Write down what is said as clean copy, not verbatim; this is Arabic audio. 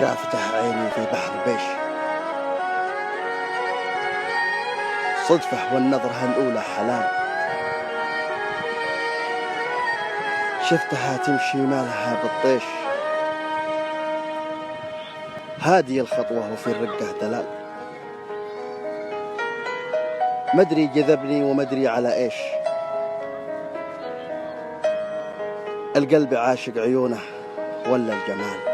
شافته عيني في بحر بيش، صدفة والنظرة الأولى حلال، شفتها تمشي مالها بالطيش، هادي الخطوة وفي الرقة دلال، مدري جذبني ومدري على إيش، القلب عاشق عيونه ولا الجمال.